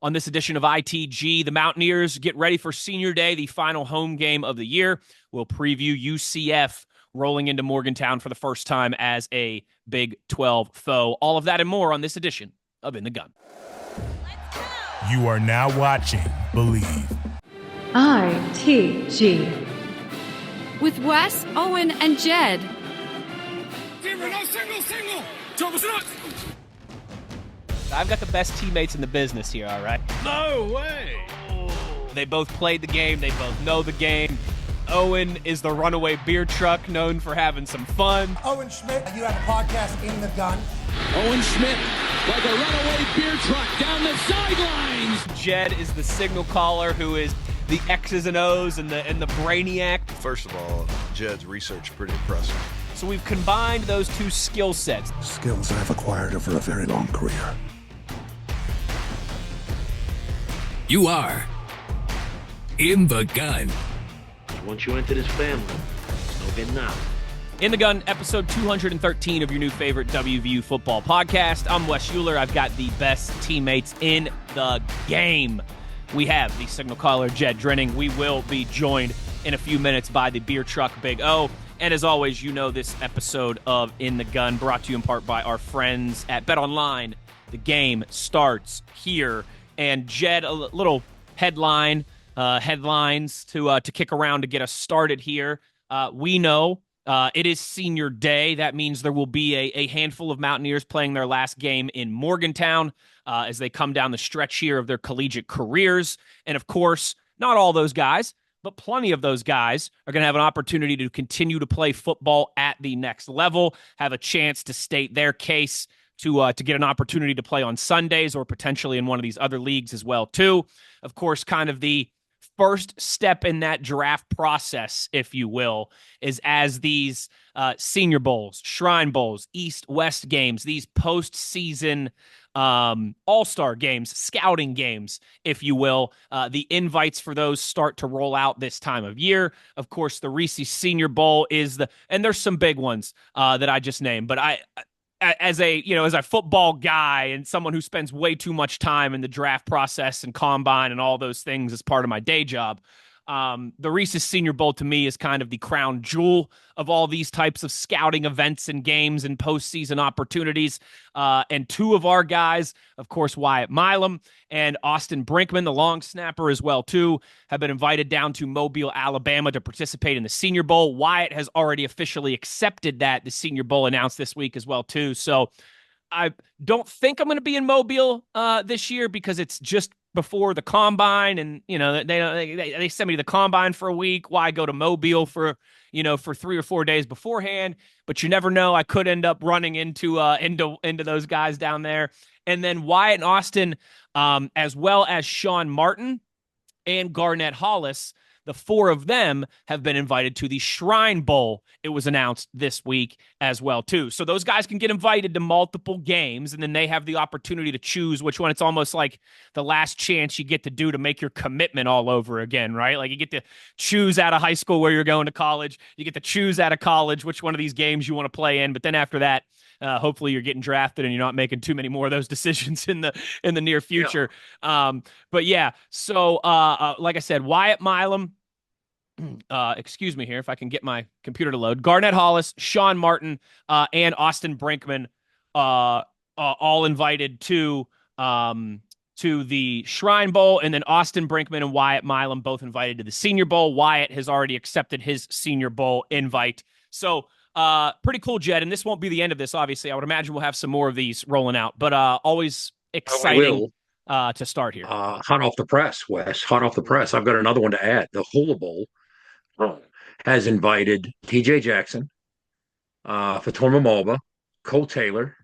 On this edition of ITG, the Mountaineers get ready for Senior Day, the final home game of the year. We'll preview UCF rolling into Morgantown for the first time as a Big 12 foe. All of that and more on this edition of In the Gun. You are now watching Believe. ITG. With Wes, Owen, and Jed. Single. I've got the best teammates in the business here, all right? No way! They both played the game. They both know the game. Owen is the runaway beer truck known for having some fun. Owen Schmidt, you have a podcast, In the Gun. Owen Schmidt, like a runaway beer truck down the sidelines. Jed is the signal caller who is the X's and O's and the brainiac. First of all, Jed's research is pretty impressive. So we've combined those two skill sets. Skills I've acquired over a very long career. You are In the Gun. Once you enter this family, there's no getting out. In the Gun, episode 213 of your new favorite WVU football podcast. I'm Wes Euler. I've got the best teammates in the game. We have the signal caller, Jed Drenning. We will be joined in a few minutes by the beer truck, Big O. And as always, you know this episode of In the Gun brought to you in part by our friends at BetOnline. The game starts here. And Jed, a little headlines to kick around to get us started here. We know it is Senior Day. That means there will be a handful of Mountaineers playing their last game in Morgantown as they come down the stretch here of their collegiate careers. And of course, not all those guys, but plenty of those guys are going to have an opportunity to continue to play football at the next level, have a chance to state their case to get an opportunity to play on Sundays or potentially in one of these other leagues as well, too. Of course, kind of the first step in that draft process, if you will, is as these Senior Bowls, Shrine Bowls, East-West games, these postseason all-star games, scouting games, if you will. The invites for those start to roll out this time of year. Of course, the Reese Senior Bowl is and there's some big ones that I just named, but as a football guy and someone who spends way too much time in the draft process and combine and all those things as part of my day job, the Reese's Senior Bowl to me is kind of the crown jewel of all these types of scouting events and games and postseason opportunities. And two of our guys, of course, Wyatt Milam and Austin Brinkman, the long snapper as well, too, have been invited down to Mobile, Alabama to participate in the Senior Bowl. Wyatt has already officially accepted that. The Senior Bowl announced this week as well, too. So I don't think I'm going to be in Mobile this year because it's just before the combine, and they send me to the combine for a week. Why go to Mobile for 3 or 4 days beforehand? But you never know. I could end up running into those guys down there. And then Wyatt and Austin, as well as Sean Martin and Garnett Hollis, the four of them have been invited to the Shrine Bowl. It was announced this week as well, too. So those guys can get invited to multiple games, and then they have the opportunity to choose which one. It's almost like the last chance you get to do to make your commitment all over again, right? Like you get to choose out of high school where you're going to college. You get to choose out of college which one of these games you want to play in. But then after that, hopefully you're getting drafted and you're not making too many more of those decisions in the near future. Yeah. But yeah, so like I said, Wyatt Milam, excuse me here if I can get my computer to load. Garnett Hollis, Sean Martin, and Austin Brinkman, all invited to the Shrine Bowl, and then Austin Brinkman and Wyatt Milam both invited to the Senior Bowl. Wyatt has already accepted his Senior Bowl invite. So pretty cool, Jed. And this won't be the end of this, obviously. I would imagine we'll have some more of these rolling out, but always exciting to start here. Hot off the press, Wes. Hot off the press. I've got another one to add. The Hula Bowl has invited TJ Jackson, Fatorma Malba, Cole Taylor,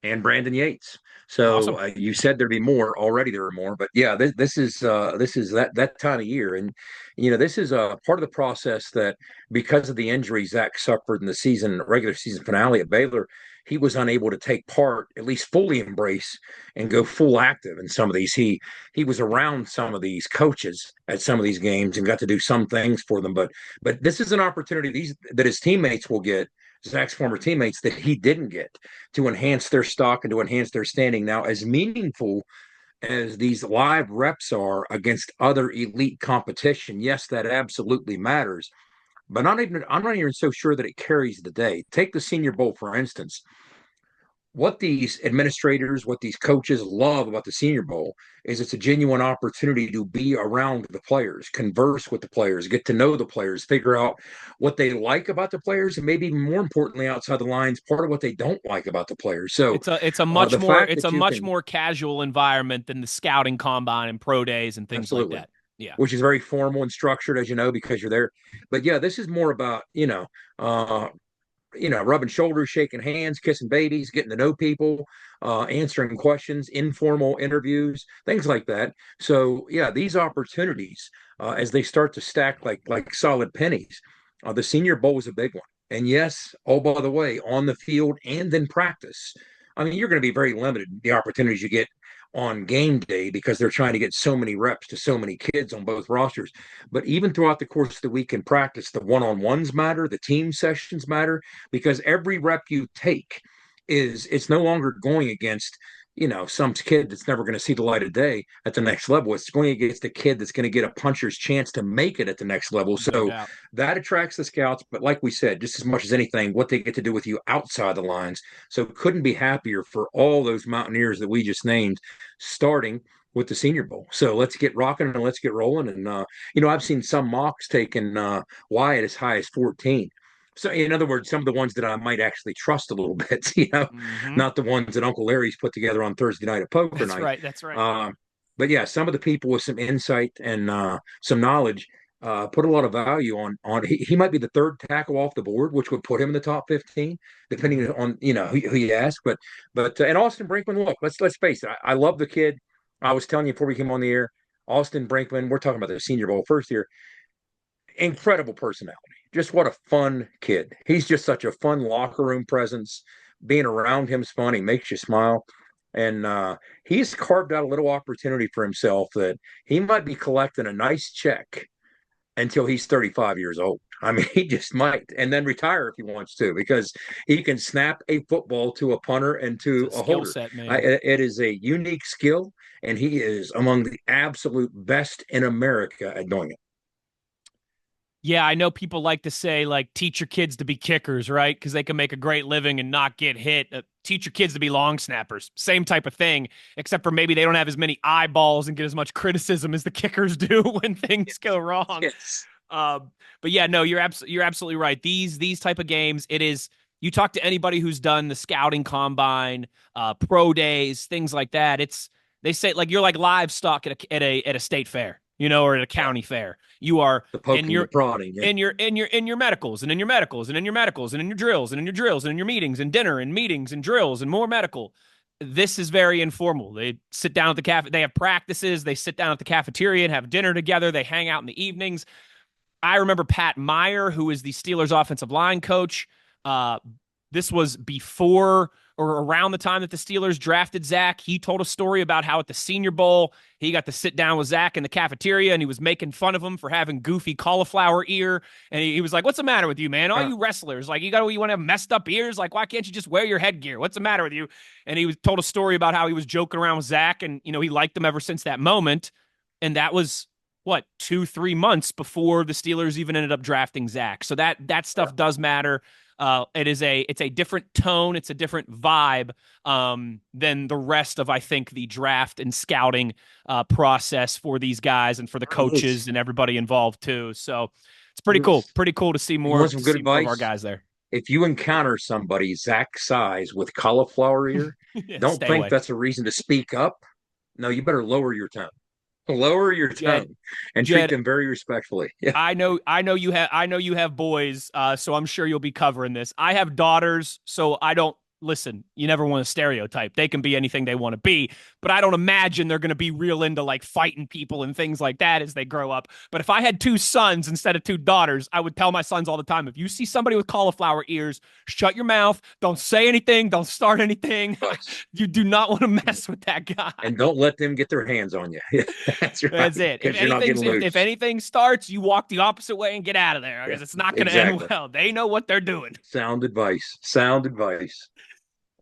and Brandon Yates. So awesome. You said there'd be more. Already there are more, but yeah, this is that time of year, and this is a part of the process that because of the injury Zach suffered in the regular season finale at Baylor, he was unable to take part, at least fully embrace and go full active in some of these. He was around some of these coaches at some of these games and got to do some things for them, but this is an opportunity that his teammates will get. Zach's former teammates that he didn't get to enhance their stock and to enhance their standing. Now, as meaningful as these live reps are against other elite competition, yes, that absolutely matters. But I'm not even so sure that it carries the day. Take the Senior Bowl, for instance. What these administrators, what these coaches love about the Senior Bowl is it's a genuine opportunity to be around the players, converse with the players, get to know the players, figure out what they like about the players, and maybe more importantly, outside the lines, part of what they don't like about the players. So it's a much the more fact that you much can, more casual environment than the scouting combine and pro days and things absolutely, like that. Yeah. which is very formal and structured, as you know, because you're there. But yeah, this is more about rubbing shoulders, shaking hands, kissing babies, getting to know people, answering questions, informal interviews, things like that. So yeah, these opportunities as they start to stack like solid pennies, the Senior Bowl is a big one. And yes, oh by the way, on the field and in practice, I mean you're going to be very limited the opportunities you get on game day because they're trying to get so many reps to so many kids on both rosters. But even throughout the course of the week in practice, the one-on-ones matter, the team sessions matter, because every rep you take it's no longer going against some kid that's never going to see the light of day at the next level. It's going against a kid that's going to get a puncher's chance to make it at the next level. So that attracts the scouts. But like we said, just as much as anything, what they get to do with you outside the lines. So couldn't be happier for all those Mountaineers that we just named, starting with the Senior Bowl. So let's get rocking and let's get rolling. And I've seen some mocks taking Wyatt as high as 14. So, in other words, some of the ones that I might actually trust a little bit, not the ones that Uncle Larry's put together on Thursday night at poker night. That's right. But yeah, some of the people with some insight and some knowledge put a lot of value on. He might be the third tackle off the board, which would put him in the top 15, depending on who you ask. But and Austin Brinkman, look, let's face it, I love the kid. I was telling you before we came on the air, Austin Brinkman. We're talking about the Senior Bowl first year. Incredible personality. Just what a fun kid. He's just such a fun locker room presence. Being around him's fun. He makes you smile. And he's carved out a little opportunity for himself that he might be collecting a nice check until he's 35 years old. I mean, he just might, and then retire if he wants to, because he can snap a football to a punter and to a holder. Set, man. It is a unique skill, and he is among the absolute best in America at doing it. Yeah, I know people like to say, like, teach your kids to be kickers, right? Because they can make a great living and not get hit. Teach your kids to be long snappers. Same type of thing, except for maybe they don't have as many eyeballs and get as much criticism as the kickers do when things go wrong. Yes. But yeah, no, you're absolutely right. These type of games, it is. You talk to anybody who's done the scouting combine, pro days, things like that. They say like you're like livestock at a state fair, or at a county fair. You are in your prodding, in your medicals and in your medicals and in your medicals and in your drills and in your drills and in your meetings and dinner and meetings and drills and more medical. This is very informal. They sit down at the cafe. They have practices. They sit down at the cafeteria and have dinner together. They hang out in the evenings. I remember Pat Meyer, who is the Steelers offensive line coach. This was before or around the time that the Steelers drafted Zach. He told a story about how at the Senior Bowl, he got to sit down with Zach in the cafeteria, and he was making fun of him for having goofy cauliflower ear. And he was like, "What's the matter with you, man? All you wrestlers, like, you want to have messed up ears? Like, why can't you just wear your headgear? What's the matter with you?" And he told a story about how he was joking around with Zach, and, he liked him ever since that moment. And that was, 2-3 months before the Steelers even ended up drafting Zach. So that stuff does matter. It's a different tone. It's a different vibe than the rest of, I think, the draft and scouting process for these guys and for the coaches and everybody involved too. So it's pretty cool. Pretty cool to see more, more of our guys there. If you encounter somebody Zach size with cauliflower ear, don't think away. That's a reason to speak up. No, you better lower your tone. Lower your tone and treat them very respectfully. Yeah. I know you have boys, so I'm sure you'll be covering this. I have daughters, so I don't listen. You never want to stereotype. They can be anything they want to be, but I don't imagine they're going to be real into like fighting people and things like that as they grow up. But if I had 2 sons instead of 2 daughters, I would tell my sons all the time, if you see somebody with cauliflower ears, shut your mouth. Don't say anything. Don't start anything. You do not want to mess with that guy. And don't let them get their hands on you. That's right. That's it. If anything starts, you walk the opposite way and get out of there, because it's not going to end well. They know what they're doing. Sound advice.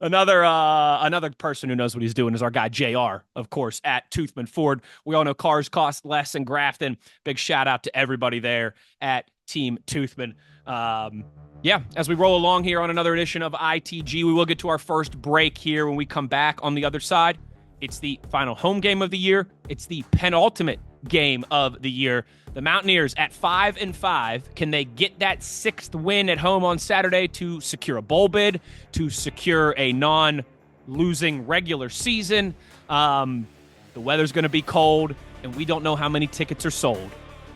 Another person who knows what he's doing is our guy JR, of course, at Toothman Ford. We all know cars cost less in Grafton. Big shout out to everybody there at Team Toothman. As we roll along here on another edition of ITG, we will get to our first break here when we come back. On the other side, it's the final home game of the year. It's the penultimate game of the year. The Mountaineers at 5-5. Can they get that sixth win at home on Saturday to secure a bowl bid, to secure a non-losing regular season? The weather's going to be cold, and we don't know how many tickets are sold.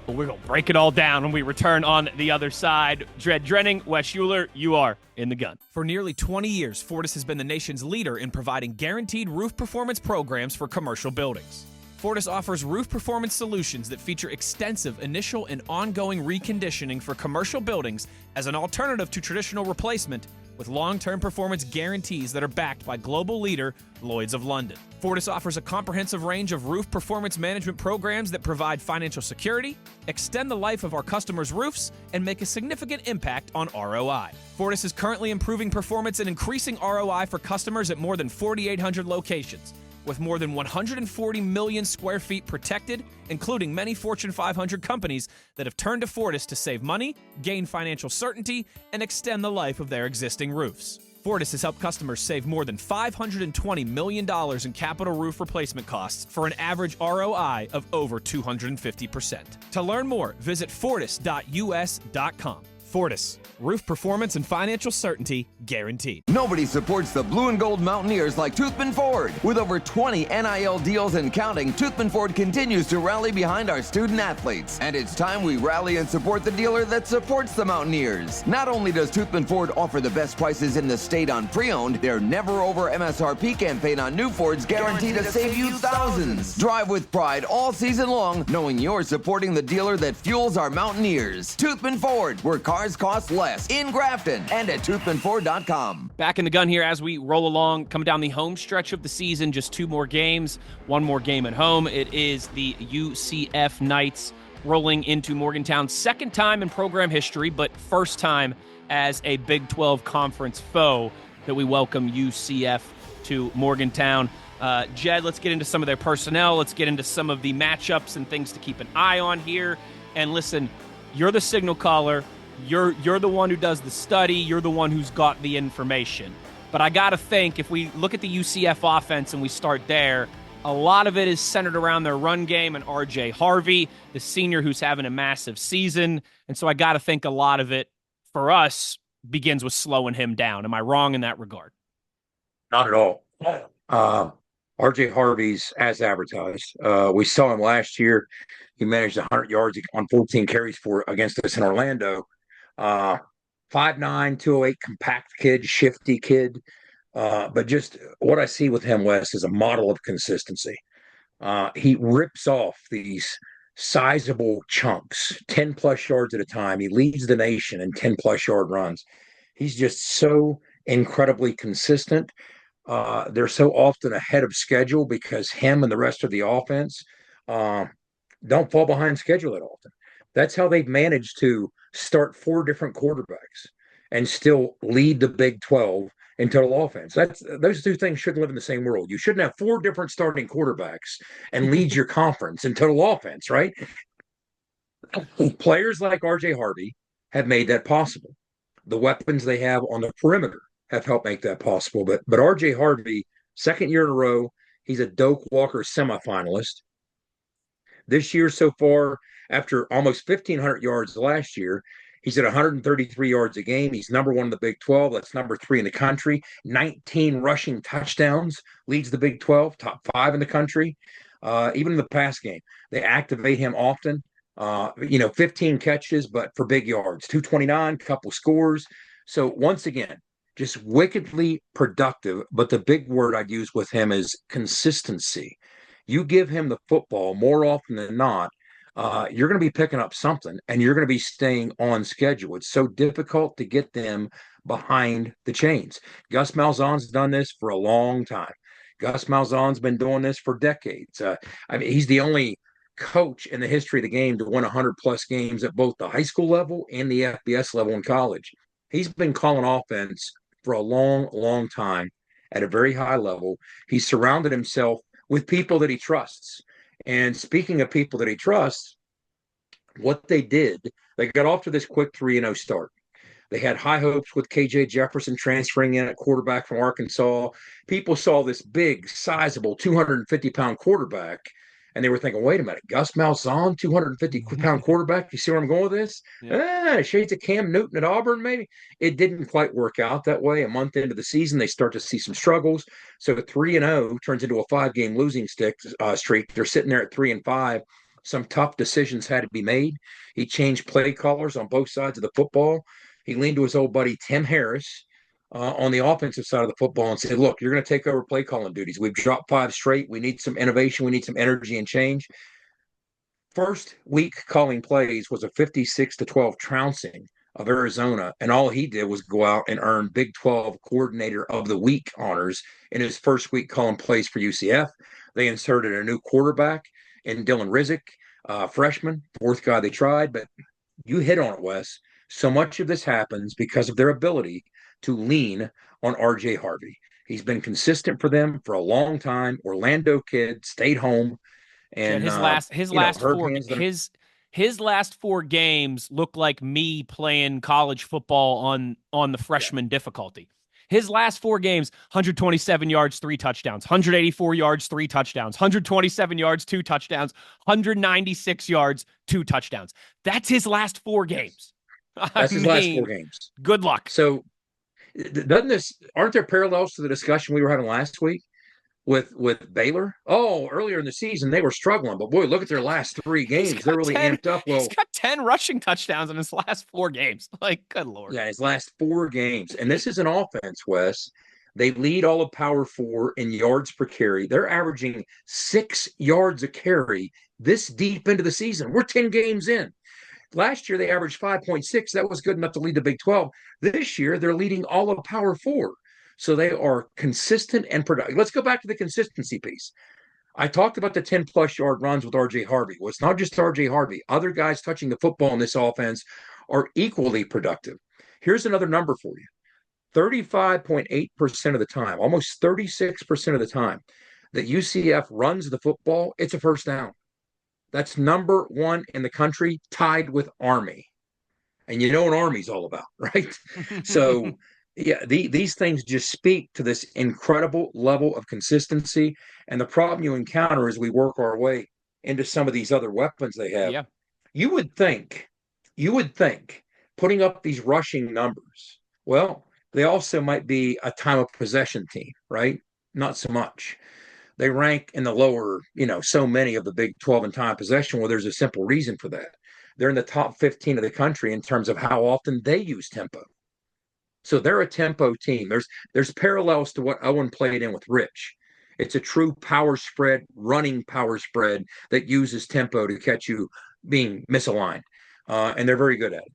But we're going to break it all down when we return on the other side. Jed Drenning, Wes Euler, you are in the gun. For nearly 20 years, Fortis has been the nation's leader in providing guaranteed roof performance programs for commercial buildings. Fortis offers roof performance solutions that feature extensive initial and ongoing reconditioning for commercial buildings as an alternative to traditional replacement, with long-term performance guarantees that are backed by global leader Lloyd's of London. Fortis offers a comprehensive range of roof performance management programs that provide financial security, extend the life of our customers' roofs, and make a significant impact on ROI. Fortis is currently improving performance and increasing ROI for customers at more than 4,800 locations, with more than 140 million square feet protected, including many Fortune 500 companies that have turned to Fortis to save money, gain financial certainty, and extend the life of their existing roofs. Fortis has helped customers save more than $520 million in capital roof replacement costs for an average ROI of over 250%. To learn more, visit fortis.us.com. Fortis, roof performance and financial certainty guaranteed. Nobody supports the blue and gold Mountaineers like Toothman Ford. With over 20 NIL deals and counting, Toothman Ford continues to rally behind our student athletes. And it's time we rally and support the dealer that supports the Mountaineers. Not only does Toothman Ford offer the best prices in the state on pre-owned, their never over MSRP campaign on new Fords guaranteed to save you thousands. Drive with pride all season long, knowing you're supporting the dealer that fuels our Mountaineers. Toothman Ford, where cars cost less, in Grafton and at toothmanford.com. Back in the gun here as we roll along, come down the home stretch of the season, just two more games, one more game at home. It is the UCF Knights rolling into Morgantown's second time in program history, but first time as a Big 12 conference foe that we welcome UCF to Morgantown. Jed, let's get into some of their personnel. Let's get into some of the matchups and things to keep an eye on here. And listen, you're the signal caller. You're the one who does the study. You're the one who's got the information. But I got to think, if we look at the UCF offense and we start there, a lot of it is centered around their run game and R.J. Harvey, the senior who's having a massive season. And so I got to think a lot of it, for us, begins with slowing him down. Am I wrong in that regard? Not at all. R.J. Harvey's as advertised. We saw him last year. He managed 100 yards on 14 carries against us in Orlando. 5'9", 208, compact kid, shifty kid. But just what I see with him, Wes, is a model of consistency. He rips off these sizable chunks, 10-plus yards at a time. He leads the nation in 10-plus yard runs. He's just so incredibly consistent. They're so often ahead of schedule because him and the rest of the offense don't fall behind schedule that often. That's how they've managed to start 4 different quarterbacks and still lead the Big 12 in total offense. Those two things shouldn't live in the same world. You shouldn't have 4 different starting quarterbacks and lead your conference in total offense, right? Players like R.J. Harvey have made that possible. The weapons they have on the perimeter have helped make that possible. But R.J. Harvey, second year in a row, he's a Doak Walker semifinalist. This year so far, after almost 1,500 yards last year, he's at 133 yards a game. He's number 1 in the Big 12. That's number 3 in the country. 19 rushing touchdowns, leads the Big 12, top 5 in the country. Even in the pass game, they activate him often. 15 catches, but for big yards, 229, couple scores. So once again, just wickedly productive. But the big word I'd use with him is consistency. You give him the football more often than not, you're going to be picking up something, and you're going to be staying on schedule. It's so difficult to get them behind the chains. Gus Malzahn's done this for a long time. Gus Malzahn's been doing this for decades. He's the only coach in the history of the game to win 100-plus games at both the high school level and the FBS level in college. He's been calling offense for a long, long time, at a very high level. He surrounded himself with people that he trusts. And speaking of people that he trusts, what they did, they got off to this quick 3-0 start. They had high hopes with KJ Jefferson transferring in at quarterback from Arkansas. People saw this big, sizable 250-pound quarterback, and they were thinking, wait a minute, Gus Malzahn, 250-pound quarterback? You see where I'm going with this? Yeah. Shades of Cam Newton at Auburn, maybe? It didn't quite work out that way. A month into the season, they start to see some struggles. So 3-0 turns into a 5-game losing streak. They're sitting there at 3-5. Some tough decisions had to be made. He changed play callers on both sides of the football. He leaned to his old buddy Tim Harris on the offensive side of the football and said, look, you're going to take over play calling duties. We've dropped 5 straight. We need some innovation. We need some energy and change. First week calling plays was a 56-12 trouncing of Arizona, and all he did was go out and earn Big 12 Coordinator of the Week honors in his first week calling plays for UCF. They inserted a new quarterback in Dylan Rizek, freshman, fourth guy they tried, but you hit on it, Wes. So much of this happens because of their ability to lean on RJ Harvey. He's been consistent for them for a long time. Orlando kid, stayed home, and his last 4 games look like me playing college football on the freshman difficulty. His last 4 games, 127 yards, 3 touchdowns, 184 yards, 3 touchdowns, 127 yards, 2 touchdowns, 196 yards, 2 touchdowns. That's his last 4 games. That's his last 4 games. Good luck. So aren't there parallels to the discussion we were having last week with Baylor? Oh, earlier in the season, they were struggling, but boy, look at their last 3 games. They're really amped up. Well, he's got 10 rushing touchdowns in his last 4 games. Like, good Lord. Yeah, his last 4 games. And this is an offense, Wes. They lead all of Power 4 in yards per carry. They're averaging 6 yards a carry this deep into the season. We're 10 games in. Last year, they averaged 5.6. That was good enough to lead the Big 12. This year, they're leading all of Power 4. So they are consistent and productive. Let's go back to the consistency piece. I talked about the 10-plus yard runs with RJ Harvey. Well, it's not just RJ Harvey. Other guys touching the football in this offense are equally productive. Here's another number for you. 35.8% of the time, almost 36% of the time that UCF runs the football, it's a first down. That's number 1 in the country, tied with Army. And you know what Army's all about, right? So, yeah, these things just speak to this incredible level of consistency. And the problem you encounter as we work our way into some of these other weapons they have. Yeah. You would think putting up these rushing numbers, well, they also might be a time of possession team, right? Not so much. They rank in the lower, so many of the Big 12 in time possession. Well, there's a simple reason for that. They're in the top 15 of the country in terms of how often they use tempo. So they're a tempo team. There's parallels to what Owen played in with Rich. It's a true power spread, running power spread that uses tempo to catch you being misaligned. And they're very good at it.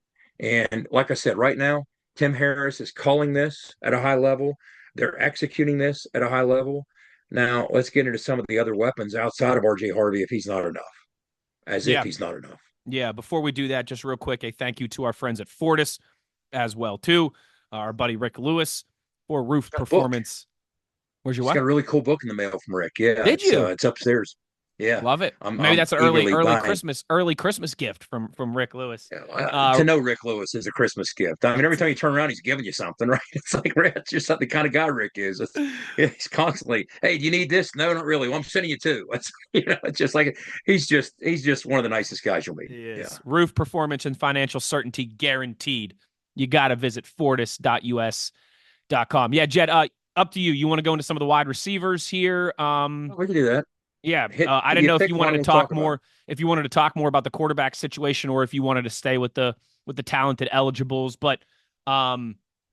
And like I said, right now, Tim Harris is calling this at a high level. They're executing this at a high level. Now, let's get into some of the other weapons outside of RJ Harvey if he's not enough. If he's not enough. Yeah, before we do that, just real quick, a thank you to our friends at Fortis as well, too. Our buddy Rick Lewis for Roof Performance. Where's your what? Got a really cool book in the mail from Rick. Yeah. Did you? It's upstairs. Yeah. Love it. Maybe that's an early Christmas gift from Rick Lewis. To know Rick Lewis is a Christmas gift. I mean, every time you turn around, he's giving you something, right? It's like, it's just the kind of guy Rick is. He's constantly, hey, do you need this? No, not really. Well, I'm sending you 2. It's just like, he's just one of the nicest guys you'll meet. He is. Yeah. Roof Performance and financial certainty guaranteed. You got to visit fortis.us.com. Yeah, Jed, up to you. You want to go into some of the wide receivers here? We can do that. Yeah, I didn't know if you wanted to talk more. If you wanted to talk more about the quarterback situation, or if you wanted to stay with the talented eligibles, but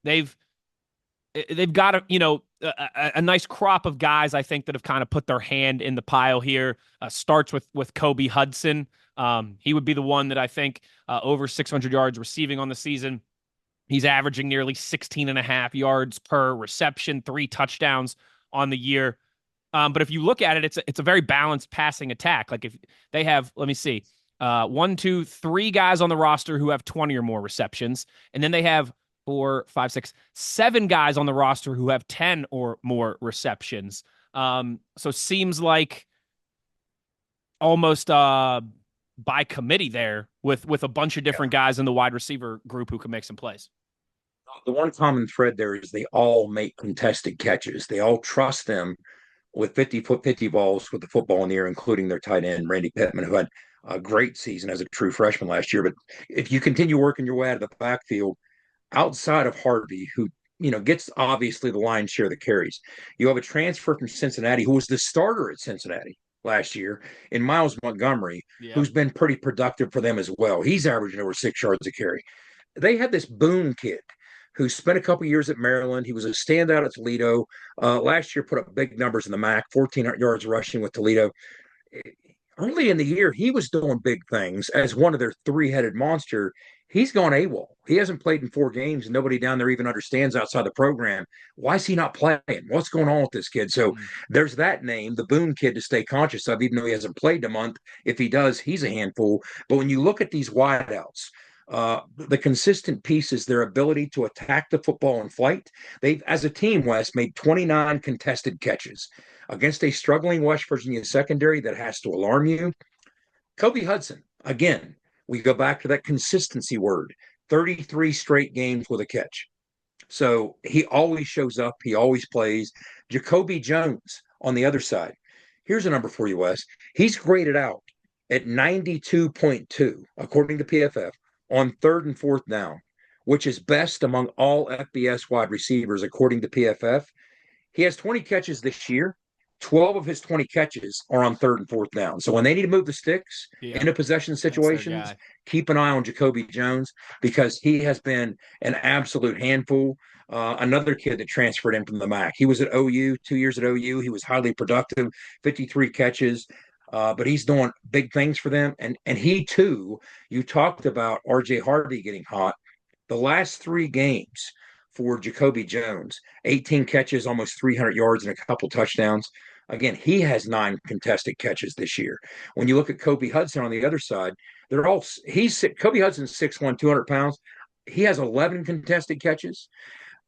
they've got a nice crop of guys, I think, that have kind of put their hand in the pile here. Starts with Kobe Hudson. He would be the one that I think over 600 yards receiving on the season. He's averaging nearly 16.5 yards per reception, 3 touchdowns on the year. But if you look at it, it's a very balanced passing attack. Like if they have, let me see, 1, 2, 3 guys on the roster who have 20 or more receptions, and then they have 4, 5, 6, 7 guys on the roster who have 10 or more receptions. So seems like almost by committee there with a bunch of different guys in the wide receiver group who can make some plays. The one common thread there is they all make contested catches. They all trust them with 50-foot 50 balls with the football in the air, including their tight end, Randy Pittman, who had a great season as a true freshman last year. But if you continue working your way out of the backfield, outside of Harvey, who gets obviously the lion's share of the carries, you have a transfer from Cincinnati who was the starter at Cincinnati last year in Miles Montgomery, who's been pretty productive for them as well. He's averaging over 6 yards a carry. They had this Boone kid who spent a couple years at Maryland. He was a standout at Toledo. Last year put up big numbers in the MAC, 1,400 yards rushing with Toledo. Early in the year, he was doing big things as one of their three-headed monster. He's gone AWOL. He hasn't played in 4 games, and nobody down there even understands outside the program. Why is he not playing? What's going on with this kid? So there's that name, the Boone kid, to stay conscious of, even though he hasn't played in a month. If he does, he's a handful. But when you look at these wideouts, the consistent piece is their ability to attack the football in flight. They've, as a team, Wes, made 29 contested catches against a struggling West Virginia secondary that has to alarm you. Kobe Hudson, again, we go back to that consistency word, 33 straight games with a catch. So he always shows up. He always plays. Jacoby Jones on the other side. Here's a number for you, Wes. He's graded out at 92.2, according to PFF, on 3rd and 4th down, which is best among all FBS wide receivers, according to PFF. He has 20 catches this year. 12 of his 20 catches are on 3rd and 4th down. So when they need to move the sticks into possession situations, keep an eye on Jacoby Jones because he has been an absolute handful. Another kid that transferred in from the MAC. He was at OU, 2 years at OU. He was highly productive, 53 catches. But he's doing big things for them. And he, too, you talked about R.J. Harvey getting hot. The last 3 games for Jacoby Jones, 18 catches, almost 300 yards, and a couple touchdowns. Again, he has 9 contested catches this year. When you look at Kobe Hudson on the other side, Kobe Hudson's 6'1", 200 pounds. He has 11 contested catches.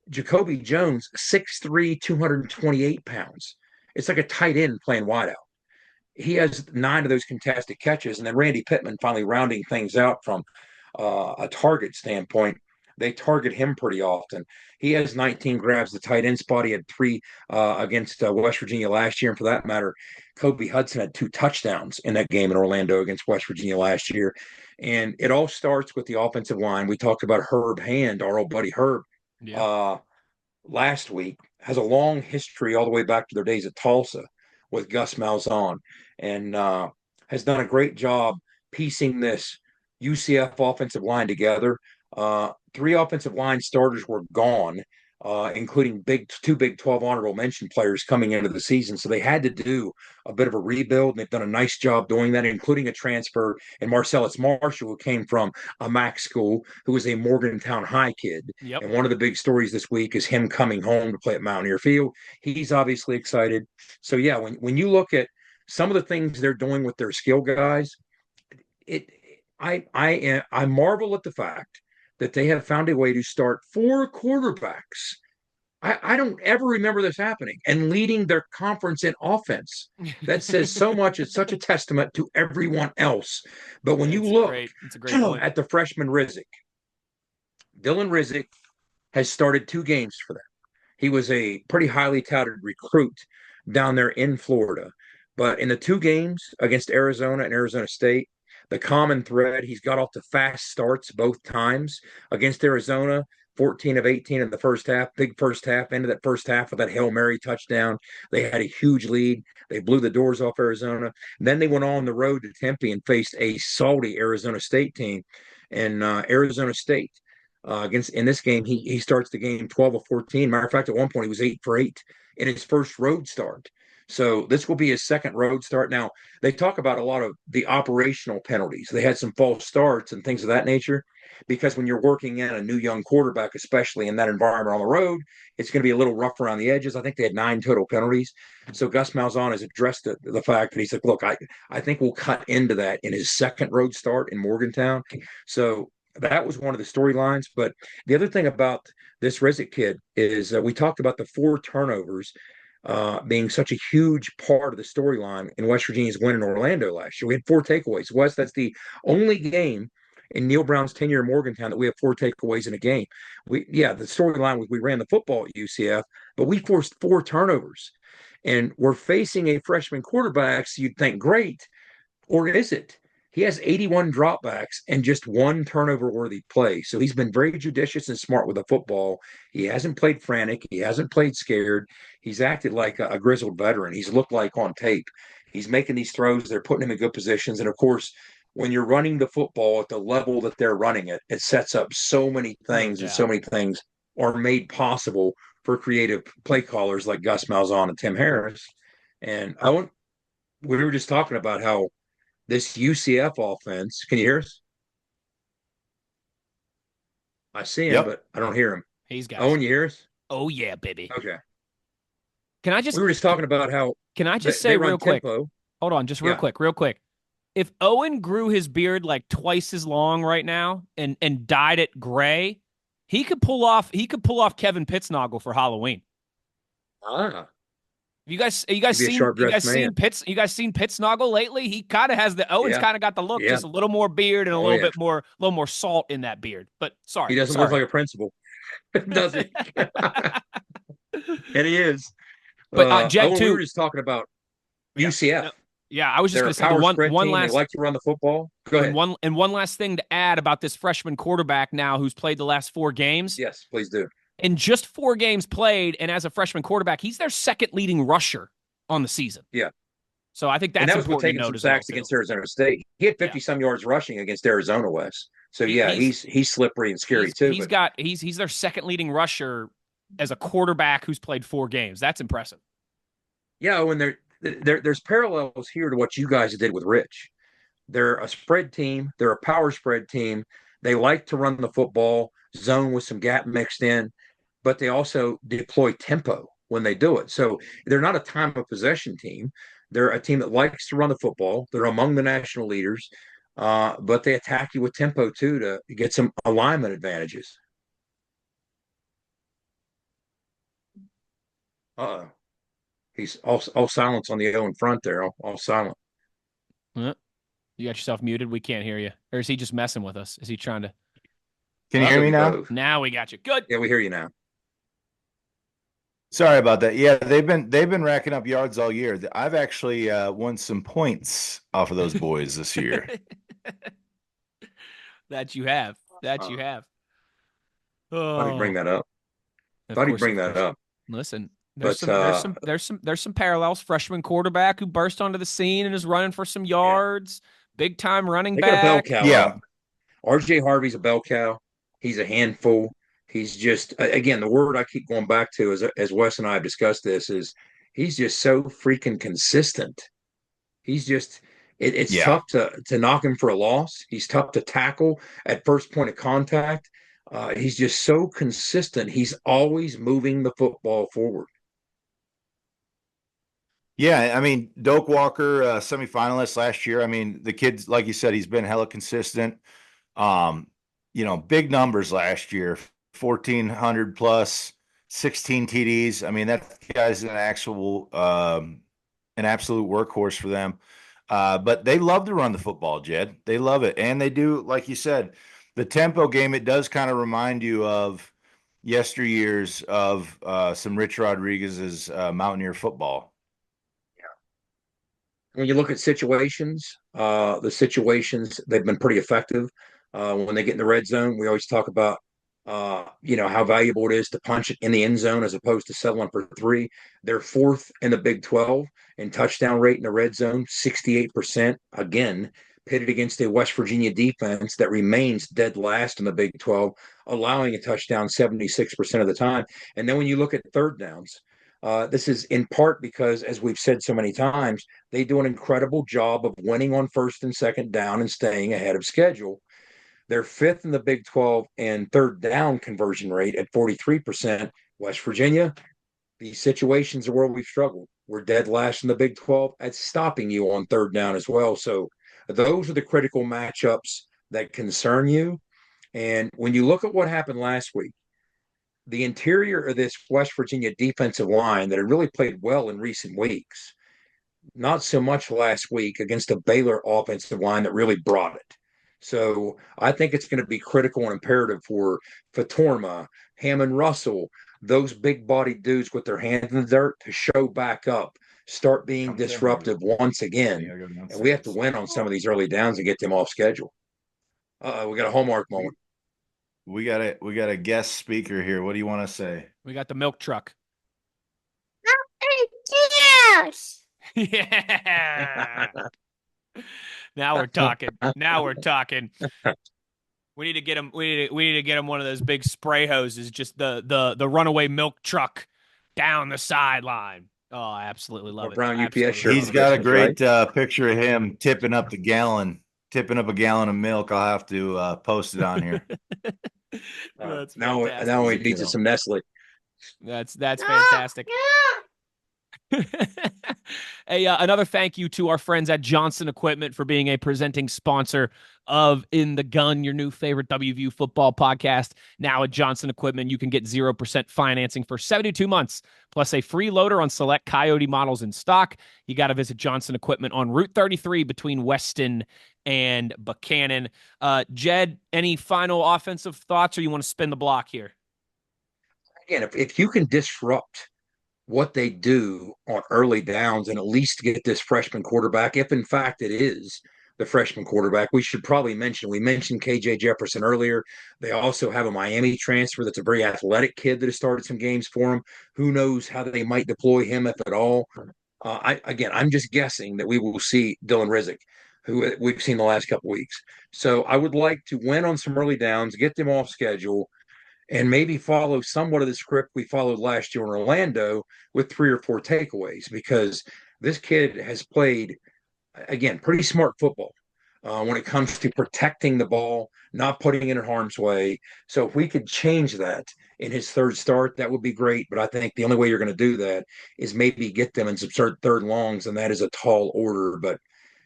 Jacoby Jones, 6'3", 228 pounds. It's like a tight end playing wideout. He has 9 of those contested catches. And then Randy Pittman finally rounding things out from a target standpoint. They target him pretty often. He has 19 grabs, the tight end spot. He had 3 against West Virginia last year. And for that matter, Kobe Hudson had 2 touchdowns in that game in Orlando against West Virginia last year. And it all starts with the offensive line. We talked about Herb Hand, our old buddy Herb, last week. Has a long history all the way back to their days at Tulsa with Gus Malzahn, and has done a great job piecing this UCF offensive line together. 3 offensive line starters were gone, including 2 Big 12 honorable mention players coming into the season. So they had to do a bit of a rebuild, and they've done a nice job doing that, including a transfer in Marcellus Marshall, who came from a MAC school, who was a Morgantown High kid. And one of the big stories this week is him coming home to play at Mountaineer Field. He's obviously excited. So, yeah, when you look at some of the things they're doing with their skill guys, I marvel at the fact that they have found a way to start 4 quarterbacks. I don't ever remember this happening, and leading their conference in offense. That says so much. It's such a testament to everyone else. But when you look at the freshman Rizek, Dylan Rizek has started 2 games for them. He was a pretty highly touted recruit down there in Florida. But in the 2 games against Arizona and Arizona State, the common thread, he's got off to fast starts both times. Against Arizona, 14 of 18 in the first half, big first half, ended that first half with that Hail Mary touchdown. They had a huge lead. They blew the doors off Arizona. And then they went on the road to Tempe and faced a salty Arizona State team. And Arizona State, in this game, he starts the game 12 of 14. Matter of fact, at one point, he was 8 for 8 in his first road start. So this will be his second road start. Now, they talk about a lot of the operational penalties. They had some false starts and things of that nature, because when you're working in a new young quarterback, especially in that environment on the road, it's going to be a little rough around the edges. I think they had 9 total penalties. So Gus Malzahn has addressed the fact that he said, look, I think we'll cut into that in his second road start in Morgantown. So that was one of the storylines. But the other thing about this Rizek kid is we talked about the 4 turnovers being such a huge part of the storyline in West Virginia's win in Orlando last year. We had 4 takeaways. Wes, that's the only game in Neil Brown's tenure in Morgantown that we have 4 takeaways in a game. The storyline was we ran the football at UCF, but we forced 4 turnovers. And we're facing a freshman quarterback, so you'd think, great. Or is it? He has 81 dropbacks and just 1 turnover-worthy play. So he's been very judicious and smart with the football. He hasn't played frantic. He hasn't played scared. He's acted like a grizzled veteran. He's looked like on tape. He's making these throws. They're putting him in good positions. And, of course, when you're running the football at the level that they're running it, it sets up so many things, and so many things are made possible for creative play callers like Gus Malzahn and Tim Harris. And we were just talking about how this UCF offense, can you hear us? I see him, but I don't hear him. He's got Owen, you hear us? Oh, yeah, baby. Okay. We were just talking about how Can I just say real quick? Tempo. Hold on, just real quick. If Owen grew his beard like twice as long right now and dyed it gray, he could pull off Kevin Pittsnoggle for Halloween. Ah. You guys seen Pittsnoggle lately? He kind of has Owen's kind of got the look, just a little more beard and a little bit more salt in that beard. But sorry, he doesn't look like a principal, does he? And he is. But Jet too. We were just talking about UCF. Yeah, I was just going to say one last. They like to run the football. Go ahead. One last thing to add about this freshman quarterback now who's played the last 4 games. Yes, please do. In just 4 games played, and as a freshman quarterback, he's their second leading rusher on the season. Yeah. So I think that's important to note. Some sacks against Arizona State. He had 50-some yards rushing against Arizona West. So he's slippery and scary too. He's their second leading rusher as a quarterback who's played 4 games. That's impressive. Yeah, when there's parallels here to what you guys did with Rich. They're a spread team. They're a power spread team. They like to run the football, zone with some gap mixed in, but they also deploy tempo when they do it. So they're not a time of possession team. They're a team that likes to run the football. They're among the national leaders, but they attack you with tempo too to get some alignment advantages. Uh-oh. He's all silence on the O in front there, all silent. You got yourself muted. We can't hear you. Or is he just messing with us? Is he trying to? Can you hear me now? Both. Now we got you. Good. Yeah, we hear you now. Sorry about that. Yeah, they've been racking up yards all year. I've actually won some points off of those boys this year. That you have. You have. Thought he'd bring that up. Listen, there's some parallels. Freshman quarterback who burst onto the scene and is running for some yards. Big time running back. Got a bell cow. Yeah. RJ Harvey's a bell cow. He's a handful. He's just, again, the word I keep going back to as Wes and I have discussed this is he's just so freaking consistent. He's just, it's tough to knock him for a loss. He's tough to tackle at first point of contact. He's just so consistent. He's always moving the football forward. Yeah, I mean, Doak Walker, semifinalist last year. I mean, the kid's, like you said, he's been hella consistent. Big numbers last year, 1,400 plus, 16 TDs. I mean, that guy's an absolute workhorse for them. But they love to run the football, Jed. They love it. And they do, like you said, the tempo game, it does kind of remind you of yesteryears of some Rich Rodriguez's Mountaineer football. When you look at situations, they've been pretty effective. When they get in the red zone, we always talk about, how valuable it is to punch it in the end zone as opposed to settling for 3. They're 4th in the Big 12 in touchdown rate in the red zone, 68%. Again, pitted against a West Virginia defense that remains dead last in the Big 12, allowing a touchdown 76% of the time. And then when you look at third downs, this is in part because, as we've said so many times, they do an incredible job of winning on first and second down and staying ahead of schedule. They're 5th in the Big 12 and third down conversion rate at 43%. West Virginia, these situations are where we've struggled. We're dead last in the Big 12 at stopping you on third down as well. So those are the critical matchups that concern you. And when you look at what happened last week, the interior of this West Virginia defensive line that had really played well in recent weeks, not so much last week against a Baylor offensive line that really brought it. So I think it's going to be critical and imperative for Fatorma, Hammond Russell, those big body dudes with their hands in the dirt to show back up, start being disruptive once again. And we have to win on some of these early downs and get them off schedule. We got a hallmark moment. We got a guest speaker here. What do you want to say? We got the milk truck. Yeah. Now we're talking. We need to get him. We need to get him one of those big spray hoses. Just the runaway milk truck down the sideline. Oh, I absolutely love it. Brown UPS shirt. He's got a great picture of him tipping up a gallon of milk. I'll have to post it on here. Now we need some Nestle. That's fantastic. Another thank you to our friends at Johnson Equipment for being a presenting sponsor of In the Gun, your new favorite WVU football podcast. Now at Johnson Equipment, you can get 0% financing for 72 months, plus a free loader on select Coyote models in stock. You got to visit Johnson Equipment on Route 33 between Weston and Buchanan. Jed, any final offensive thoughts, or you want to spin the block here? Again, if you can disrupt what they do on early downs and at least get this freshman quarterback, if in fact it is the freshman quarterback, we should probably mention, we mentioned KJ Jefferson earlier. They also have a Miami transfer that's a very athletic kid that has started some games for them. Who knows how they might deploy him, if at all. I'm just guessing that we will see Dylan Rizek, who we've seen the last couple weeks. So I would like to win on some early downs, get them off schedule, and maybe follow somewhat of the script we followed last year in Orlando with 3 or 4 takeaways, because this kid has played, again, pretty smart football when it comes to protecting the ball, not putting it in harm's way. So if we could change that in his third start, that would be great. But I think the only way you're going to do that is maybe get them in some third longs, and that is a tall order, but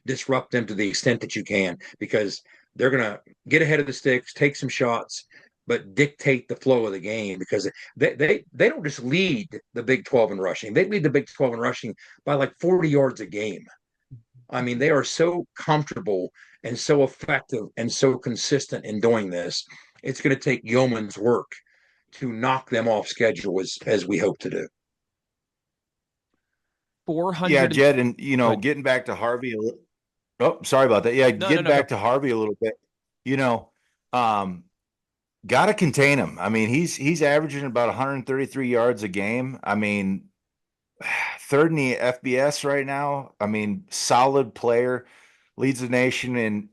disrupt them to the extent that you can, because they're going to get ahead of the sticks, take some shots, but dictate the flow of the game, because they don't just lead the Big 12 in rushing. They lead the Big 12 in rushing by like 40 yards a game. I mean, they are so comfortable and so effective and so consistent in doing this. It's going to take yeoman's work to knock them off schedule as we hope to do. 400. Yeah, Jed, and getting back to Harvey. Oh, sorry about that. Yeah, getting back to Harvey a little bit. Got to contain him. I mean, he's averaging about 133 yards a game. I mean, third in the FBS right now. I mean, solid player, leads the nation in,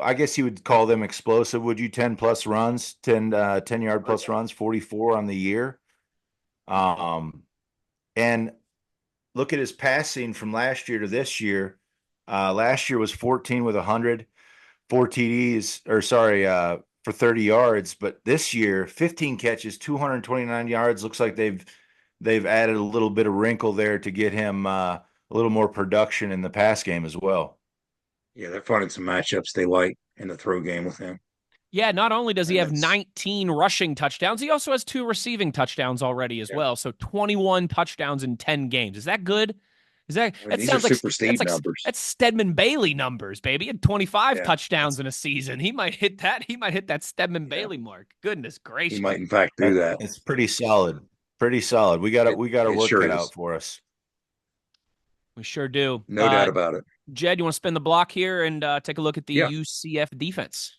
I guess you would call them explosive. Would you 10 plus runs, 10 yard plus runs, 44 on the year. And look at his passing from last year to this year. Last year was 14 with 100, 4 TDs, for 30 yards. But this year, 15 catches, 229 yards. Looks like they've added a little bit of wrinkle there to get him a little more production in the pass game as well. Yeah, they're finding some matchups they like in the throw game with him. Yeah, not only does he have 19 rushing touchdowns, he also has 2 receiving touchdowns already as well. So 21 touchdowns in 10 games. Is that good? That sounds like super Steve numbers. That's Stedman Bailey numbers, baby. He had 25 touchdowns in a season. He might hit that. He might hit that Stedman Bailey mark. Goodness gracious. He might in fact do that. It's pretty solid. Pretty solid. We got to work it out for us. We sure do. No doubt about it. Jed, you want to spin the block here and take a look at the UCF defense?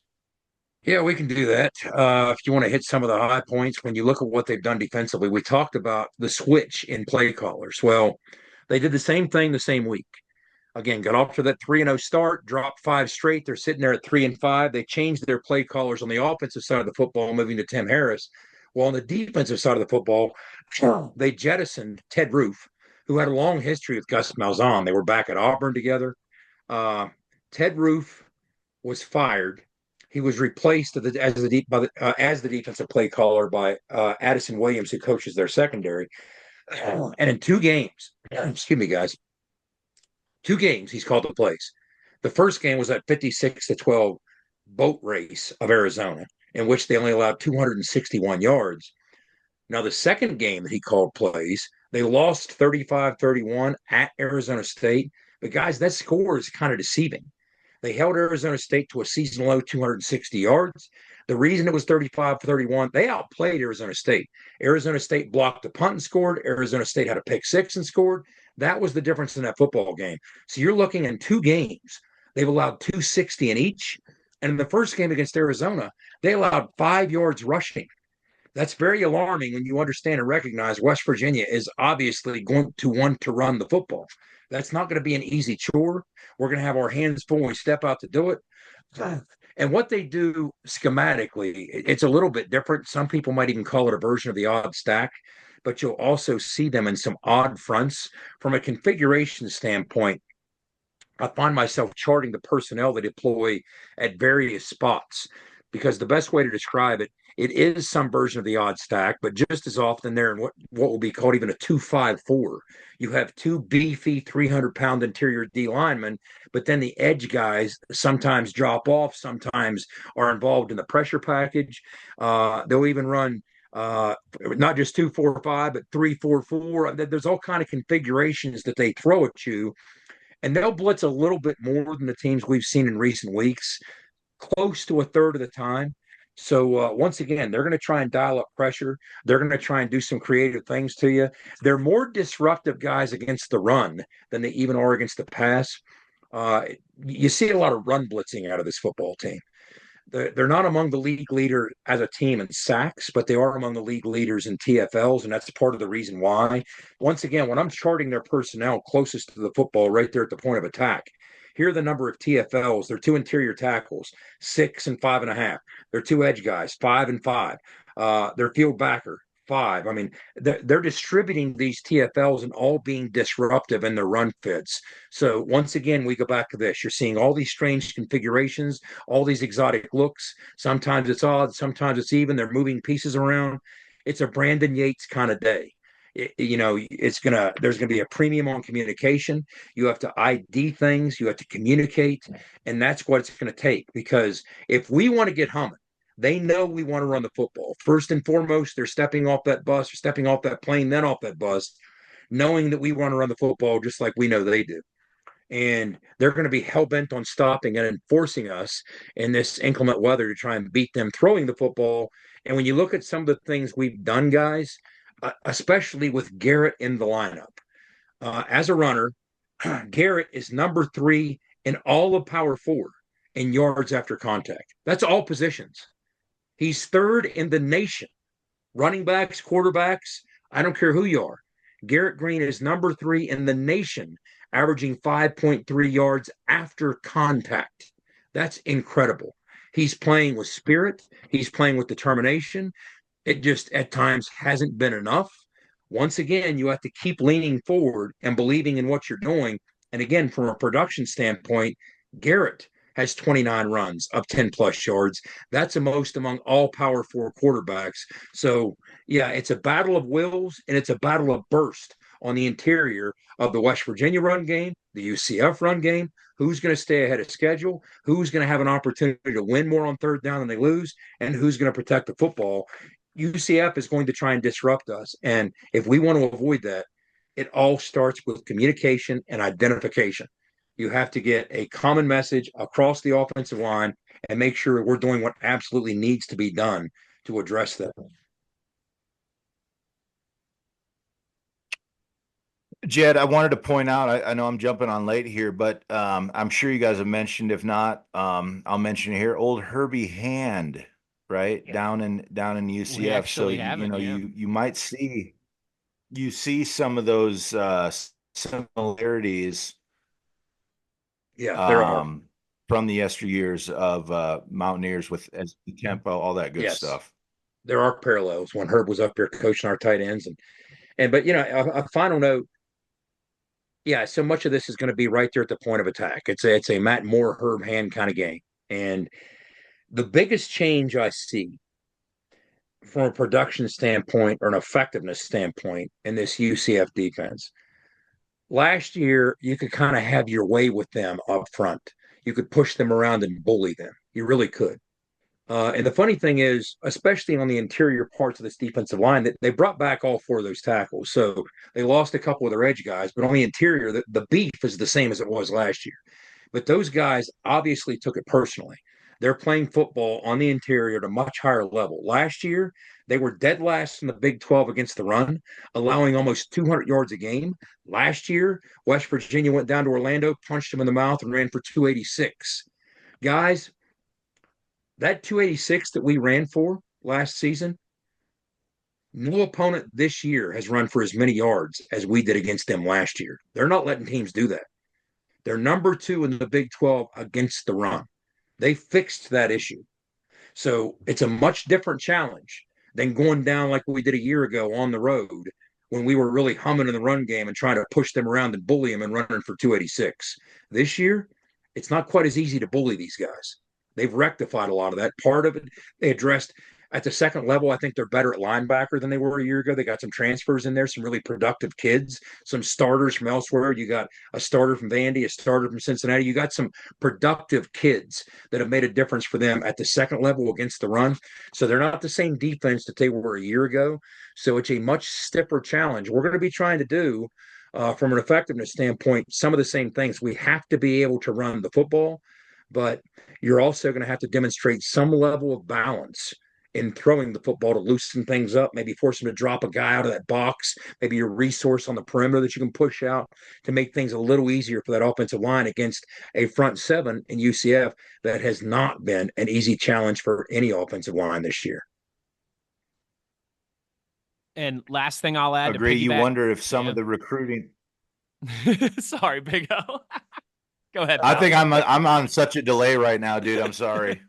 Yeah, we can do that. If you want to hit some of the high points, when you look at what they've done defensively, we talked about the switch in play callers. Well, they did the same thing the same week. Again, got off to that 3-0 start, dropped 5 straight. They're sitting there at 3-5. They changed their play callers on the offensive side of the football, moving to Tim Harris. Well, on the defensive side of the football, they jettisoned Ted Roof, who had a long history with Gus Malzahn. They were back at Auburn together. Ted Roof was fired. He was replaced as the defensive play caller by Addison Williams, who coaches their secondary. And in 2 games, excuse me, guys, 2 games he's called the plays. The first game was that 56-12 boat race of Arizona. in which they only allowed 261 yards. Now, the second game that he called plays, they lost 35-31 at Arizona State. But, guys, that score is kind of deceiving. They held Arizona State to a season low 260 yards. The reason it was 35-31, they outplayed Arizona State. Arizona State blocked a punt and scored. Arizona State had a pick six and scored. That was the difference in that football game. So you're looking in two games. They've allowed 260 in each. And in the first game against Arizona, they allowed 5 yards rushing. That's very alarming when you understand and recognize West Virginia is obviously going to want to run the football. That's not going to be an easy chore. We're going to have our hands full when we step out to do it. And what they do schematically, it's a little bit different. Some people might even call it a version of the odd stack, but you'll also see them in some odd fronts. From a configuration standpoint, I find myself charting the personnel they deploy at various spots because the best way to describe it, it is some version of the odd stack, but just as often they're in what will be called even a 2-5-4. You have two beefy 300-pound interior D linemen, but then the edge guys sometimes drop off, sometimes are involved in the pressure package. They'll even run not just 2-4-5, but 3-4-4. There's all kind of configurations that they throw at you, and they'll blitz a little bit more than the teams we've seen in recent weeks, close to a third of the time. So once again, they're going to try and dial up pressure. They're going to try and do some creative things to you. They're more disruptive guys against the run than they even are against the pass. You see a lot of run blitzing out of this football team. They're not among the league leader as a team in sacks, but they are among the league leaders in TFLs, and that's part of the reason why. Once again, when I'm charting their personnel closest to the football right there at the point of attack, here are the number of TFLs. They're two interior tackles, 6 and 5.5. They're two edge guys, 5 and 5. Their field backer, 5. I mean, they're distributing these TFLs and all being disruptive in their run fits. So once again, we go back to this. You're seeing all these strange configurations, all these exotic looks. Sometimes it's odd, sometimes it's even. They're moving pieces around. It's a Brandon Yates kind of day. There's gonna be a premium on communication. You have to ID things, you have to communicate, and that's what it's going to take. Because if we want to get humming, they know we want to run the football. First and foremost, they're stepping off that bus, or stepping off that plane, then off that bus, knowing that we want to run the football just like we know they do. And they're going to be hell-bent on stopping and enforcing us in this inclement weather to try and beat them throwing the football. And when you look at some of the things we've done, guys, especially with Garrett in the lineup, as a runner, Garrett is number 3 in all of Power 4 in yards after contact. That's all positions. He's 3rd in the nation. Running backs, quarterbacks, I don't care who you are. Garrett Green is number 3 in the nation, averaging 5.3 yards after contact. That's incredible. He's playing with spirit. He's playing with determination. It just at times hasn't been enough. Once again, you have to keep leaning forward and believing in what you're doing. And again, from a production standpoint, Garrett has 29 runs of 10 plus yards. That's the most among all Power 4 quarterbacks. So, yeah, it's a battle of wills and it's a battle of burst on the interior of the West Virginia run game, the UCF run game. Who's going to stay ahead of schedule? Who's going to have an opportunity to win more on third down than they lose? And who's going to protect the football? UCF is going to try and disrupt us. And if we want to avoid that, it all starts with communication and identification. You have to get a common message across the offensive line and make sure we're doing what absolutely needs to be done to address that. Jed, I wanted to point out, I know I'm jumping on late here, but I'm sure you guys have mentioned, if not, I'll mention it here, old Herbie Hand, right? Yeah. Down in UCF. So, you might see some of those similarities. Yeah, there are. From the yesteryears of Mountaineers with as the tempo, all that good stuff. There are parallels when Herb was up there coaching our tight ends. But a final note. Yeah, so much of this is going to be right there at the point of attack. It's a Matt Moore, Herb Hand kind of game. And the biggest change I see from a production standpoint or an effectiveness standpoint in this UCF defense, last year you could kind of have your way with them up front. You could push them around and bully them. You really could. And the funny thing is, especially on the interior parts of this defensive line, that they brought back all four of those tackles. So they lost a couple of their edge guys, but on the interior, the beef is the same as it was last year. But those guys obviously took it personally. They're playing football on the interior at a much higher level. Last year, they were dead last in the Big 12 against the run, allowing almost 200 yards a game. Last year, West Virginia went down to Orlando, punched them in the mouth, and ran for 286. Guys, that 286 that we ran for last season, no opponent this year has run for as many yards as we did against them last year. They're not letting teams do that. They're number 2 in the Big 12 against the run. They fixed that issue. So it's a much different challenge than going down like we did a year ago on the road when we were really humming in the run game and trying to push them around and bully them and running for 286. This year, it's not quite as easy to bully these guys. They've rectified a lot of that. Part of it, they addressed at the second level. I think they're better at linebacker than they were a year ago. They got some transfers in there, some really productive kids, some starters from elsewhere. You got a starter from Vandy, a starter from Cincinnati. You got some productive kids that have made a difference for them at the second level against the run. So they're not the same defense that they were a year ago. So it's a much stiffer challenge. We're going to be trying to do, from an effectiveness standpoint, some of the same things. We have to be able to run the football, but you're also going to have to demonstrate some level of balance in throwing the football to loosen things up, maybe force them to drop a guy out of that box, maybe a resource on the perimeter that you can push out to make things a little easier for that offensive line against a front seven in UCF that has not been an easy challenge for any offensive line this year. And last thing I'll add. Agree. You wonder if some of the recruiting. Sorry, Big O. Go ahead. I think I'm on such a delay right now, dude. I'm sorry.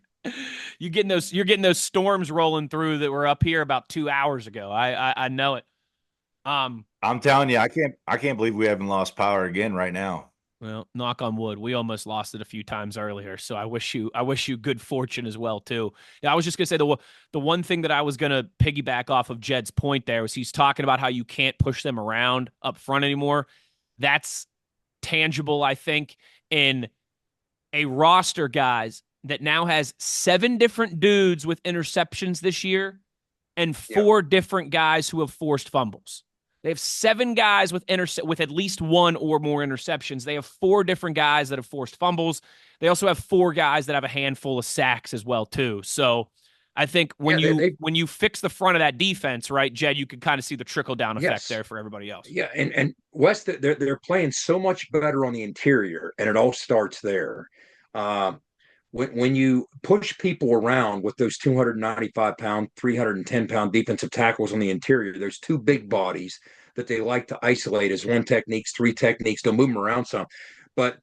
You're getting those storms rolling through that were up here about 2 hours ago. I know it. I'm telling you, I can't believe we haven't lost power again right now. Well, knock on wood. We almost lost it a few times earlier, so I wish you good fortune as well too. Yeah, I was just gonna say the one thing that I was gonna piggyback off of Jed's point there was he's talking about how you can't push them around up front anymore. That's tangible, I think, in a roster, guys, that now has 7 different dudes with interceptions this year and 4 different guys who have forced fumbles. They have 7 guys with at least 1 or more interceptions. They have 4 different guys that have forced fumbles. They also have 4 guys that have a handful of sacks as well too. So I think when you fix the front of that defense, right, Jed, you can kind of see the trickle down effect there for everybody else. Yeah, and West, they're playing so much better on the interior, and it all starts there. When you push people around with those 295-pound, 310-pound defensive tackles on the interior, there's 2 big bodies that they like to isolate as 1 techniques, 3 techniques. They'll move them around some. But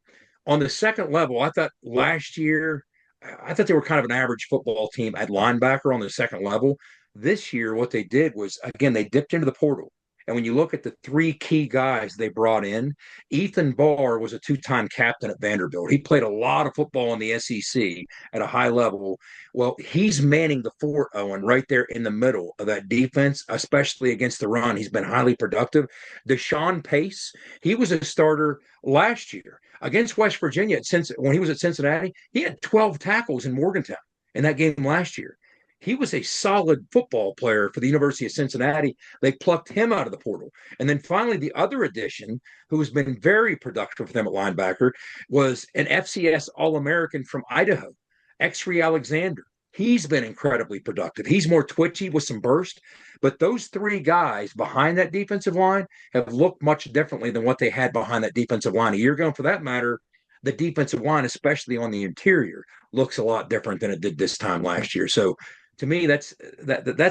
on the second level, I thought last year, they were kind of an average football team at linebacker on the second level. This year, what they did was, again, they dipped into the portal. And when you look at the 3 key guys they brought in, Ethan Barr was a 2-time captain at Vanderbilt. He played a lot of football in the SEC at a high level. Well, he's manning the fort, Owen, right there in the middle of that defense, especially against the run. He's been highly productive. Deshaun Pace, he was a starter last year against West Virginia when he was at Cincinnati. He had 12 tackles in Morgantown in that game last year. He was a solid football player for the University of Cincinnati. They plucked him out of the portal. And then finally, the other addition, who has been very productive for them at linebacker, was an FCS All-American from Idaho, Exree Alexander. He's been incredibly productive. He's more twitchy with some burst. But those 3 guys behind that defensive line have looked much differently than what they had behind that defensive line a year ago. And for that matter, the defensive line, especially on the interior, looks a lot different than it did this time last year. So to me, that's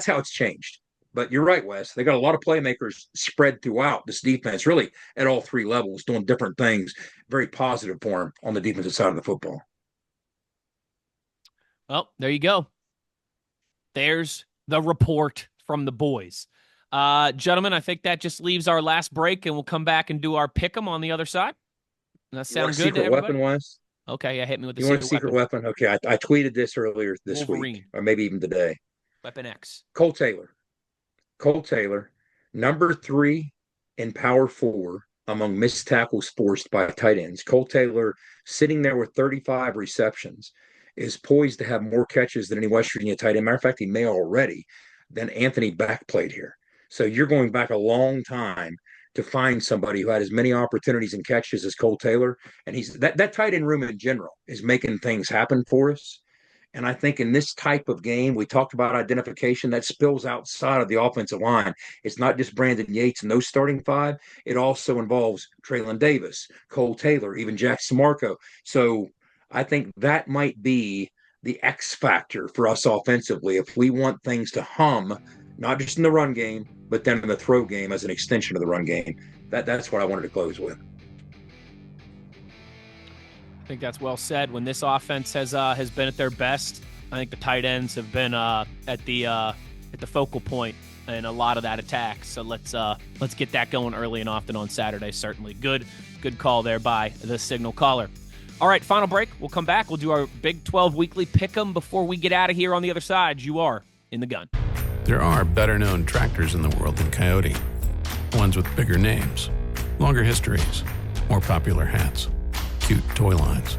how it's changed. But you're right, Wes. They got a lot of playmakers spread throughout this defense, really at all 3 levels, doing different things. Very positive for them on the defensive side of the football. Well, there you go. There's the report from the boys. Gentlemen, I think that just leaves our last break, and we'll come back and do our pick'em on the other side. Does that sound good to everybody? Weapon, Wes? Okay, hit me with the secret weapon. Okay, I tweeted this earlier this week, or maybe even today. Weapon X. Cole Taylor, number 3 in Power 4 among missed tackles forced by tight ends. Cole Taylor sitting there with 35 receptions. is poised to have more catches than any West Virginia tight end. Matter of fact, he may already, than Anthony Back played here. So you're going back a long time to find somebody who had as many opportunities and catches as Cole Taylor. And he's that tight end room in general is making things happen for us. And I think in this type of game, we talked about identification that spills outside of the offensive line. It's not just Brandon Yates and those starting five. It also involves Traylon Davis, Cole Taylor, even Jack Samarco. So I think that might be the X factor for us offensively if we want things to hum, not just in the run game, but then in the throw game as an extension of the run game. That's what I wanted to close with. I think that's well said. When this offense has been at their best, I think the tight ends have been at the focal point in a lot of that attack. So let's get that going early and often on Saturday. Certainly, good call there by the signal caller. All right, final break. We'll come back. We'll do our Big 12 weekly pick'em before we get out of here. On the other side, you are in the gun. There are better-known tractors in the world than Coyote. Ones with bigger names, longer histories, more popular hats, cute toy lines.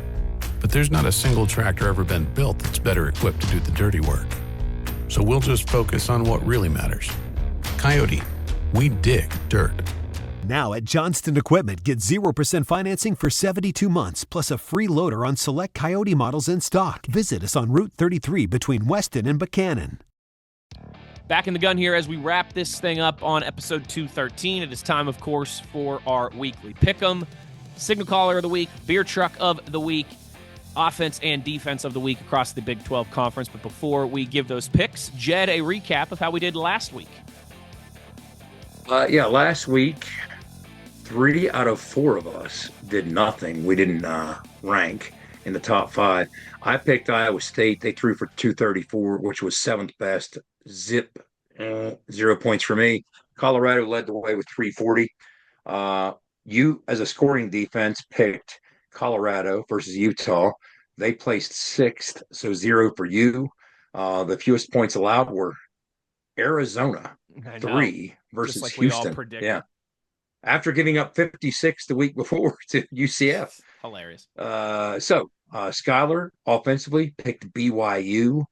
But there's not a single tractor ever been built that's better equipped to do the dirty work. So we'll just focus on what really matters. Coyote, we dig dirt. Now at Johnston Equipment, get 0% financing for 72 months, plus a free loader on select Coyote models in stock. Visit us on Route 33 between Weston and Buchanan. Back in the gun here as we wrap this thing up on episode 213. It is time, of course, for our weekly pick'em. Signal caller of the week, beer truck of the week, offense and defense of the week across the Big 12 Conference. But before we give those picks, Jed, a recap of how we did last week. Last week, 3 out of 4 of us did nothing. We didn't rank in the top 5. I picked Iowa State. They threw for 234, which was 7th best. Zip, 0 points for me. Colorado led the way with 340. You, as a scoring defense, picked Colorado versus Utah. They placed 6th, so 0 for you. The fewest points allowed were Arizona, 3 versus like Houston. Yeah, after giving up 56 the week before to UCF. Hilarious. Skylar offensively picked BYU.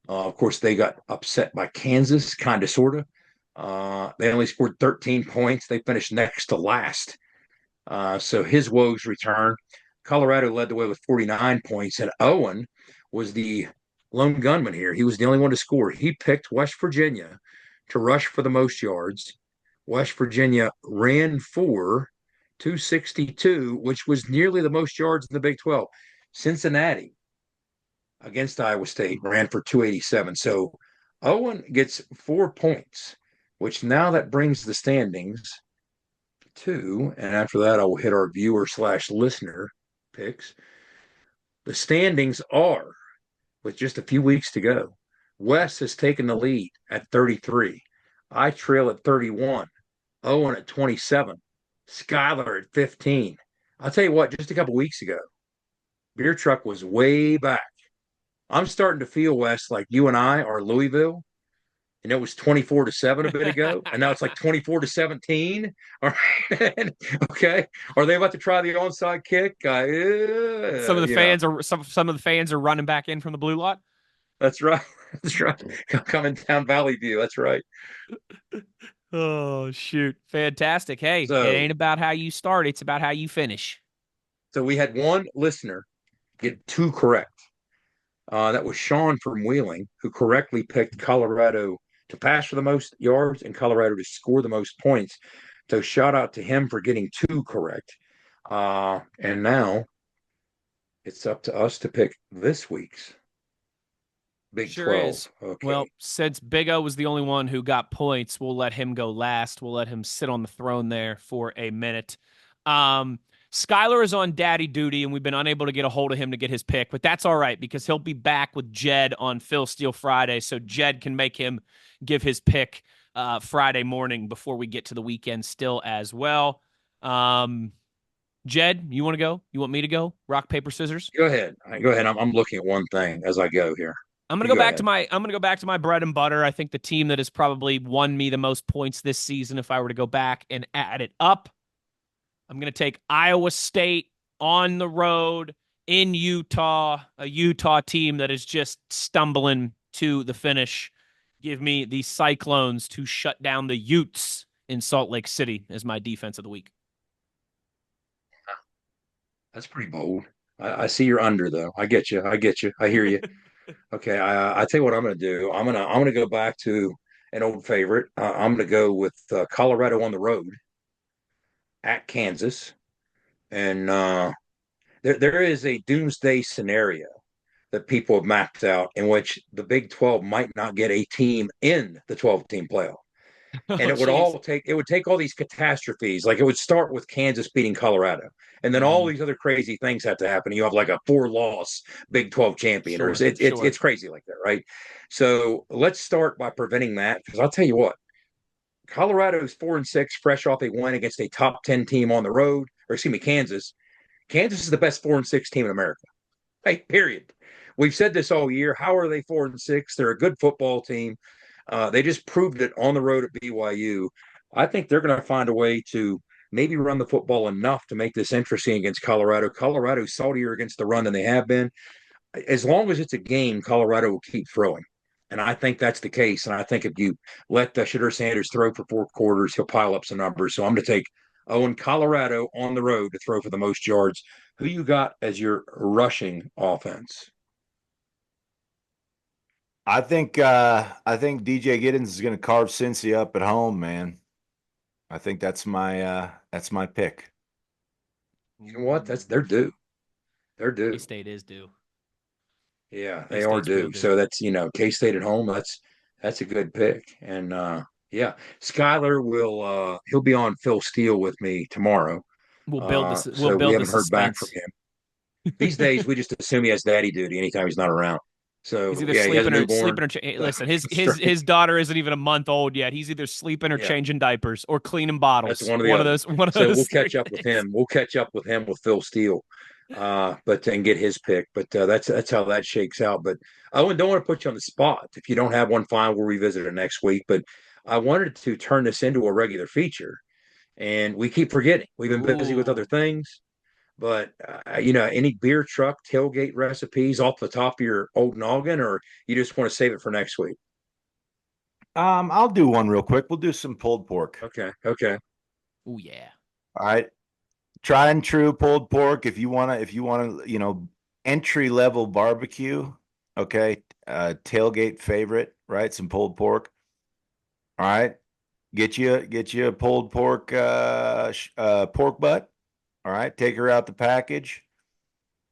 Of course, they got upset by Kansas, kind of, sort of. They only scored 13 points. They finished next to last. So his woes return. Colorado led the way with 49 points, and Owen was the lone gunman here. He was the only one to score. He picked West Virginia to rush for the most yards. West Virginia ran for 262, which was nearly the most yards in the Big 12. Cincinnati against Iowa State ran for 287. So Owen gets 4 points, which now that brings the standings to, and after that I will hit our viewer/listener picks. The standings are, with just a few weeks to go, Wes has taken the lead at 33. I trail at 31. Owen at 27. Skylar at 15. I'll tell you what, just a couple weeks ago, Beer Truck was way back. I'm starting to feel, Wes, like you and I are Louisville, and it was 24-7 a bit ago, and now it's like 24-17. All right. Okay. Are they about to try the onside kick? Some of the fans are running back in from the blue lot. That's right. That's right. Coming down Valley View. That's right. Oh, shoot. Fantastic. Hey, it ain't about how you start. It's about how you finish. So we had one listener get 2 correct. That was Sean from Wheeling, who correctly picked Colorado to pass for the most yards and Colorado to score the most points. So shout out to him for getting 2 correct. And now it's up to us to pick this week's Big 12. Is. Okay. Well, since Big O was the only one who got points, we'll let him go last. We'll let him sit on the throne there for a minute. Skylar is on daddy duty, and we've been unable to get a hold of him to get his pick, but that's all right because he'll be back with Jed on Phil Steele Friday, so Jed can make him give his pick Friday morning before we get to the weekend still as well. Jed, you want to go? You want me to go? Rock, paper, scissors? Go ahead. I'm looking at one thing as I go here. I'm gonna go back to my bread and butter. I think the team that has probably won me the most points this season, if I were to go back and add it up, I'm gonna take Iowa State on the road in Utah, a Utah team that is just stumbling to the finish. Give me the Cyclones to shut down the Utes in Salt Lake City as my defense of the week. That's pretty bold. I see you're under though. I get you. I hear you. Okay, I tell you what I'm going to do. I'm gonna go back to an old favorite. I'm going to go with Colorado on the road at Kansas, and there is a doomsday scenario that people have mapped out in which the Big 12 might not get a team in the 12-team playoff. And it would take all these catastrophes. Like it would start with Kansas beating Colorado. And then all these other crazy things have to happen. You have like a 4-loss Big 12 champion. Sure, It's crazy like that, right? So let's start by preventing that. Because I'll tell you what, Colorado's 4-6, fresh off a win against a top 10 team on the road, or excuse me, Kansas. Kansas is the best 4-6 team in America. Hey, period. We've said this all year. How are they 4-6? They're a good football team. They just proved it on the road at BYU. I think they're going to find a way to maybe run the football enough to make this interesting against Colorado. Colorado's saltier against the run than they have been. As long as it's a game, Colorado will keep throwing. And I think that's the case. And I think if you let Shedeur Sanders throw for 4 quarters, he'll pile up some numbers. So I'm going to take Owen Colorado on the road to throw for the most yards. Who you got as your rushing offense? I think DJ Giddens is going to carve Cincy up at home, man. I think that's my pick. You know what? They're due. They're due. K-State is due. Yeah, they are due. So that's K-State at home. That's a good pick. And yeah, Skyler he'll be on Phil Steele with me tomorrow. We'll build this. So we haven't heard back from him. These days, we just assume he has daddy duty anytime he's not around. So he's either sleeping or listen. His daughter isn't even a month old yet. He's either sleeping or changing diapers or cleaning bottles. That's one of those. We'll catch up with him. We'll catch up with him with Phil Steele, and get his pick. But that's how that shakes out. But I don't want to put you on the spot. If you don't have one, fine. We'll revisit it next week. But I wanted to turn this into a regular feature, and we keep forgetting. We've been busy with other things. But, any beer truck tailgate recipes off the top of your old noggin, or you just want to save it for next week? I'll do one real quick. We'll do some pulled pork. Okay. Oh, yeah. All right. Tried and true pulled pork. If you want to, entry level barbecue, okay. Tailgate favorite, right? Some pulled pork. All right. Get you a pulled pork, pork butt. All right, take her out the package.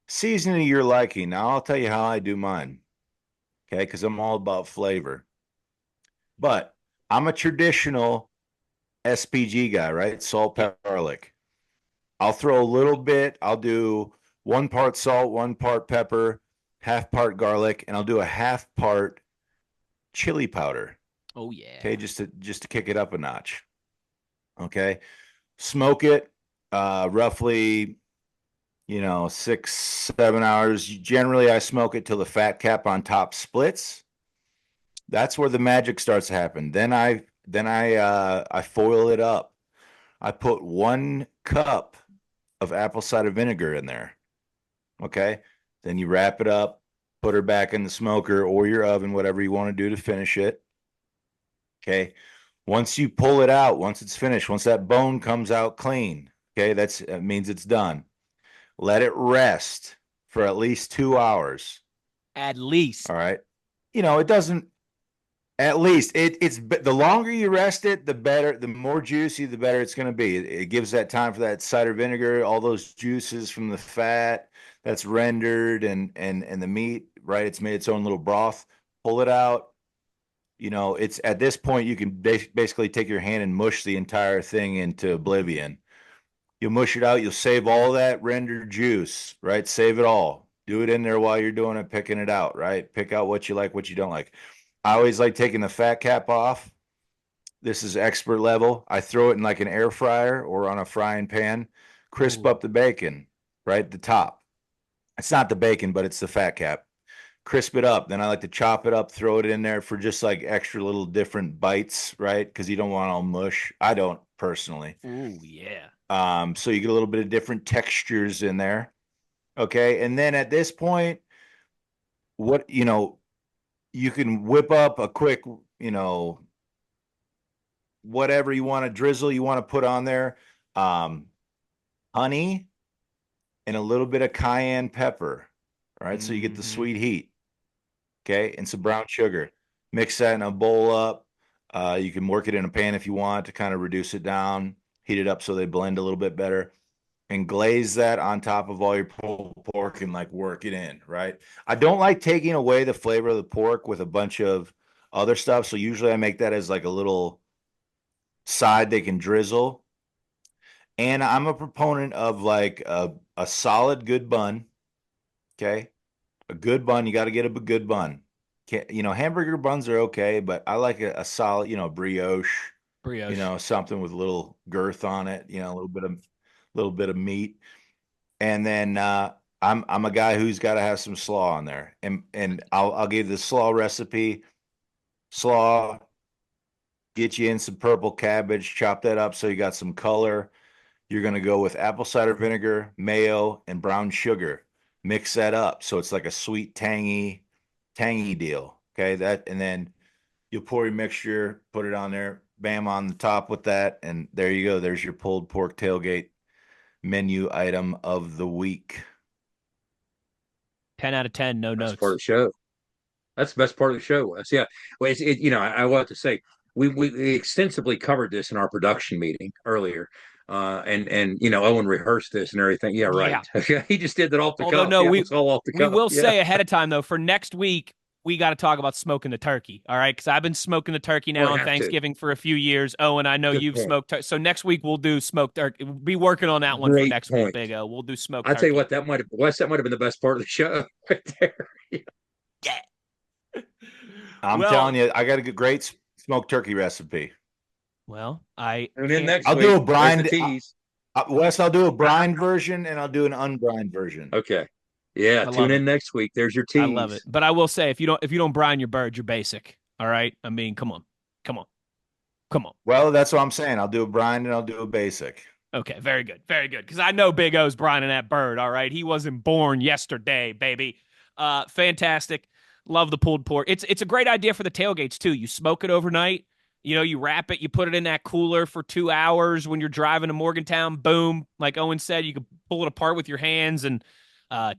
Season to your liking. Now, I'll tell you how I do mine, okay, because I'm all about flavor. But I'm a traditional SPG guy, right? Salt, pepper, garlic. I'll throw a little bit. I'll do 1 part salt, 1 part pepper, half part garlic, and I'll do a half part chili powder. Oh, yeah. Okay, just to kick it up a notch. Okay, smoke it. Roughly, 6-7 hours. Generally, I smoke it till the fat cap on top splits. That's where the magic starts to happen. Then I foil it up. I put 1 cup of apple cider vinegar in there. Okay. Then you wrap it up, put her back in the smoker or your oven, whatever you want to do to finish it. Okay. Once you pull it out, once it's finished, once that bone comes out clean, okay, that means it's done. Let it rest for at least 2 hours. At least. All right. It doesn't. At least it's the longer you rest it, the better, the more juicy, the better it's going to be. It gives that time for that cider vinegar, all those juices from the fat that's rendered and the meat, right? It's made its own little broth. Pull it out. It's at this point you can basically take your hand and mush the entire thing into oblivion. You'll mush it out. You'll save all that rendered juice, right? Save it all. Do it in there while you're doing it, picking it out, right? Pick out what you like, what you don't like. I always like taking the fat cap off. This is expert level. I throw it in like an air fryer or on a frying pan, crisp up the bacon, right? The top. It's not the bacon, but it's the fat cap. Crisp it up. Then I like to chop it up, throw it in there for just like extra little different bites, right? Because you don't want all mush. I don't personally. Ooh, yeah. So you get a little bit of different textures in there. Okay. And then at this point, you can whip up a quick, whatever you want to drizzle, you want to put on there. Honey and a little bit of cayenne pepper. All right. So you get the sweet heat. Okay. And some brown sugar. Mix that in a bowl up. You can work it in a pan if you want to kind of reduce it down, heat it up so they blend a little bit better, and glaze that on top of all your pulled pork and like work it in, right? I don't like taking away the flavor of the pork with a bunch of other stuff. So usually I make that as like a little side they can drizzle. And I'm a proponent of like a solid good bun. Okay. A good bun. You got to get a good bun. Hamburger buns are okay, but I like a solid, brioche, something with a little girth on it, a little bit of meat. And then I'm a guy who's got to have some slaw on there, and I'll give the slaw recipe. Slaw, get you in some purple cabbage, chop that up so you got some color. You're going to go with apple cider vinegar, mayo, and brown sugar. Mix that up so it's like a sweet, tangy deal. Okay, and then you'll pour your mixture, put it on there, bam, on the top with that, and there you go. There's your pulled pork tailgate menu item of the week. 10 out of 10, no notes. That's part of the show. That's the best part of the show, Wes. Yeah. Well, I want to say we extensively covered this in our production meeting earlier. And Owen rehearsed this and everything. Yeah, right. Yeah. He just did that off the cuff. It's all off the cuff. We will say ahead of time, though, for next week, we got to talk about smoking the turkey, all right? Because I've been smoking the turkey now on Thanksgiving for a few years. Owen, I know you've smoked turkey. So next week we'll do smoked turkey. We'll be working on that one for next week, Big O. We'll do smoked turkey. I'll tell you what, that might have been the best part of the show right there. Yeah. I'm telling you, I got a great smoked turkey recipe. Well, I'll do a brined. Wes, I'll do a brined version and I'll do an unbrined version. Okay. Yeah, tune in next week. There's your tease. I love it. But I will say, if you don't brine your bird, you're basic. All right? I mean, come on. Well, that's what I'm saying. I'll do a brine and I'll do a basic. Okay, very good. Very good. Because I know Big O's brining that bird, all right? He wasn't born yesterday, baby. Fantastic. Love the pulled pork. It's a great idea for the tailgates, too. You smoke it overnight. You wrap it, you put it in that cooler for 2 hours when you're driving to Morgantown. Boom. Like Owen said, you can pull it apart with your hands, and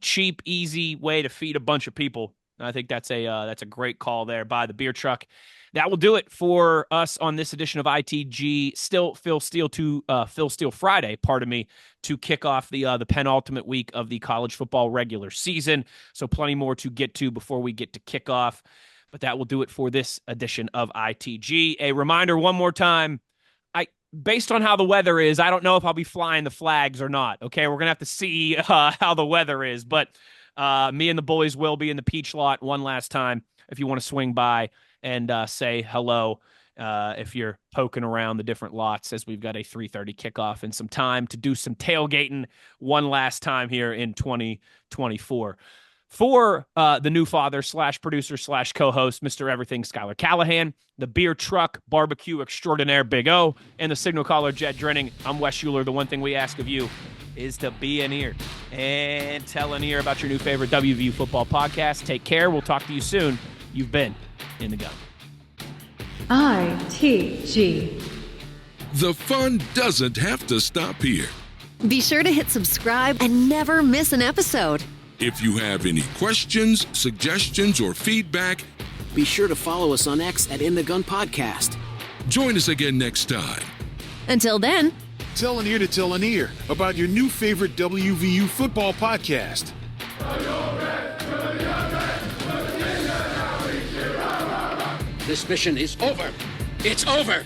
cheap, easy way to feed a bunch of people. I think that's a great call there by the beer truck. That will do it for us on this edition of ITG. Still Phil Steele Friday, to kick off the penultimate week of the college football regular season. So plenty more to get to before we get to kickoff. But that will do it for this edition of ITG. A reminder one more time, based on how the weather is, I don't know if I'll be flying the flags or not. Okay, we're going to have to see how the weather is. But me and the boys will be in the Peach Lot one last time if you want to swing by and say hello if you're poking around the different lots, as we've got a 3:30 kickoff and some time to do some tailgating one last time here in 2024. For the new father / producer / co-host, Mr. Everything, Skylar Callahan, the beer truck barbecue extraordinaire Big O, and the signal caller Jed Drenning, I'm Wes Schuler. The one thing we ask of you is to be an ear and tell an ear about your new favorite WVU football podcast. Take care. We'll talk to you soon. You've been in the gun. ITG. The fun doesn't have to stop here. Be sure to hit subscribe and never miss an episode. If you have any questions, suggestions, or feedback, be sure to follow us on X at In the Gun Podcast. Join us again next time. Until then, tell an ear to tell an ear about your new favorite WVU football podcast. This mission is over. It's over.